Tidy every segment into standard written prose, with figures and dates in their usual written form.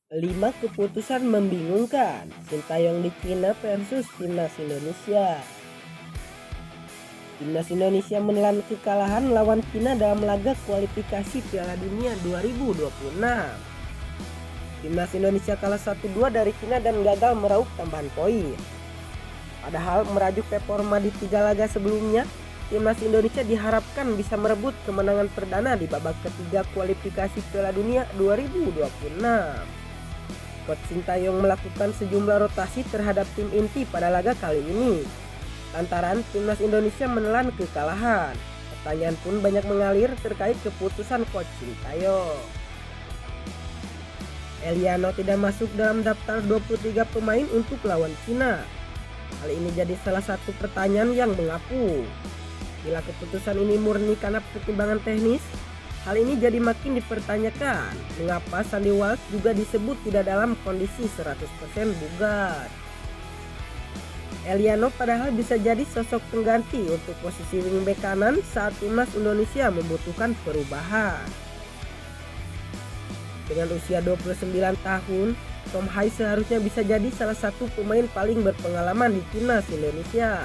5 keputusan membingungkan Sintayong di Cina versus Timnas Indonesia. Timnas Indonesia menelan kekalahan lawan Cina dalam laga kualifikasi Piala Dunia 2026. Timnas Indonesia kalah 1-2 dari Cina dan gagal meraup tambahan poin. Padahal merajuk performa di 3 laga sebelumnya, Timnas Indonesia diharapkan bisa merebut kemenangan perdana di babak ketiga kualifikasi Piala Dunia 2026. Coach Sintayong melakukan sejumlah rotasi terhadap tim inti pada laga kali ini, lantaran Timnas Indonesia menelan kekalahan. Pertanyaan pun banyak mengalir terkait keputusan Coach Sintayong. Eliano tidak masuk dalam daftar 23 pemain untuk lawan Cina. Hal ini jadi salah satu pertanyaan yang mengapu. Bila keputusan ini murni karena pertimbangan teknis, hal ini jadi makin dipertanyakan mengapa Sandy Walsh juga disebut tidak dalam kondisi 100% bugar. Eliano padahal bisa jadi sosok pengganti untuk posisi wingback kanan saat timnas Indonesia membutuhkan perubahan. Dengan usia 29 tahun, Tom Hai seharusnya bisa jadi salah satu pemain paling berpengalaman di timnas Indonesia.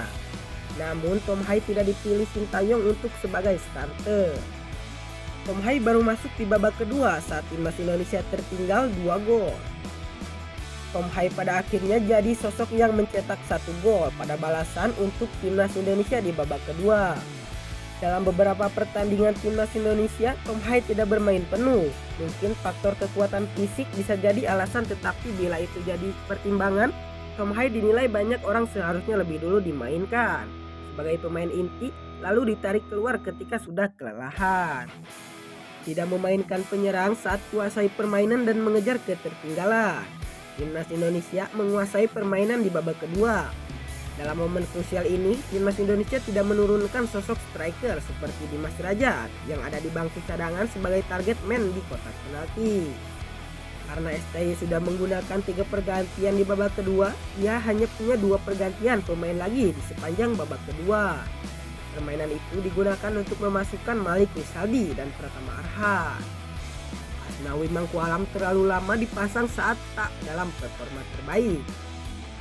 Namun Tom Hai tidak dipilih Sintayong untuk sebagai starter. Tom Hai baru masuk di babak kedua saat timnas Indonesia tertinggal 2 gol. Tom Hai pada akhirnya jadi sosok yang mencetak 1 gol pada balasan untuk timnas Indonesia di babak kedua. Dalam beberapa pertandingan timnas Indonesia, Tom Hai tidak bermain penuh. Mungkin faktor kekuatan fisik bisa jadi alasan, tetapi bila itu jadi pertimbangan, Tom Hai dinilai banyak orang seharusnya lebih dulu dimainkan sebagai pemain inti, lalu ditarik keluar ketika sudah kelelahan. Tidak memainkan penyerang saat kuasai permainan dan mengejar ketertinggalan. Timnas Indonesia menguasai permainan di babak kedua. Dalam momen krusial ini, Timnas Indonesia tidak menurunkan sosok striker seperti Dimas Derajat yang ada di bangku cadangan sebagai target man di kotak penalti. Karena STY sudah menggunakan 3 pergantian di babak kedua, ia hanya punya 2 pergantian pemain lagi di sepanjang babak kedua. Permainan itu digunakan untuk memasukkan Malik Rizaldi dan Pratama Arhan. Asnawi Mangkualam terlalu lama dipasang saat tak dalam performa terbaik.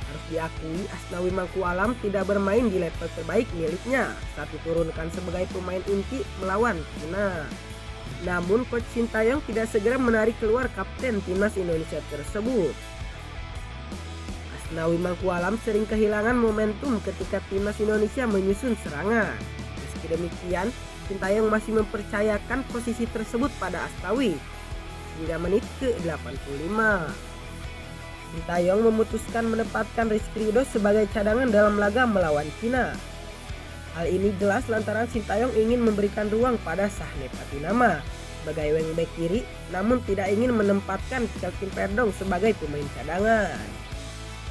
Harus diakui Asnawi Mangkualam tidak bermain di level terbaik miliknya saat diturunkan sebagai pemain inti melawan Cina. Namun Coach Sintayong tidak segera menarik keluar kapten timnas Indonesia tersebut. Asnawi Mangkualam sering kehilangan momentum ketika timnas Indonesia menyusun serangan. Meski demikian, Sintayong masih mempercayakan posisi tersebut pada Asnawi hingga menit ke-85. Sintayong memutuskan menempatkan Rizky Ridho sebagai cadangan dalam laga melawan Cina. Hal ini jelas lantaran Sintayong ingin memberikan ruang pada Sahne Patinama sebagai wingback kiri, namun tidak ingin menempatkan Kelvin Verdong sebagai pemain cadangan.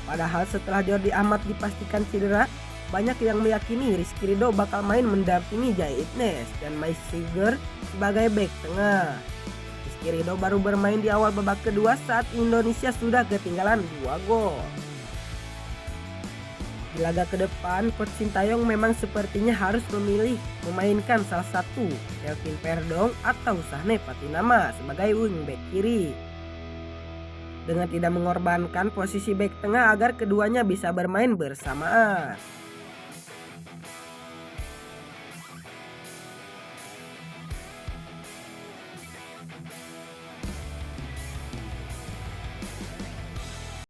Padahal setelah Jordi Amat dipastikan cedera, banyak yang meyakini Rizky Ridho bakal main mendampingi Jai Ignes dan Mais Siger sebagai bek tengah. Rizky Ridho baru bermain di awal babak kedua saat Indonesia sudah ketinggalan 2 gol. Di laga ke depan, Coach Sintayong memang sepertinya harus memilih memainkan salah satu, Kelvin Verdong atau Sahne Patinama sebagai wingback kiri, dengan tidak mengorbankan posisi bek tengah agar keduanya bisa bermain bersamaan.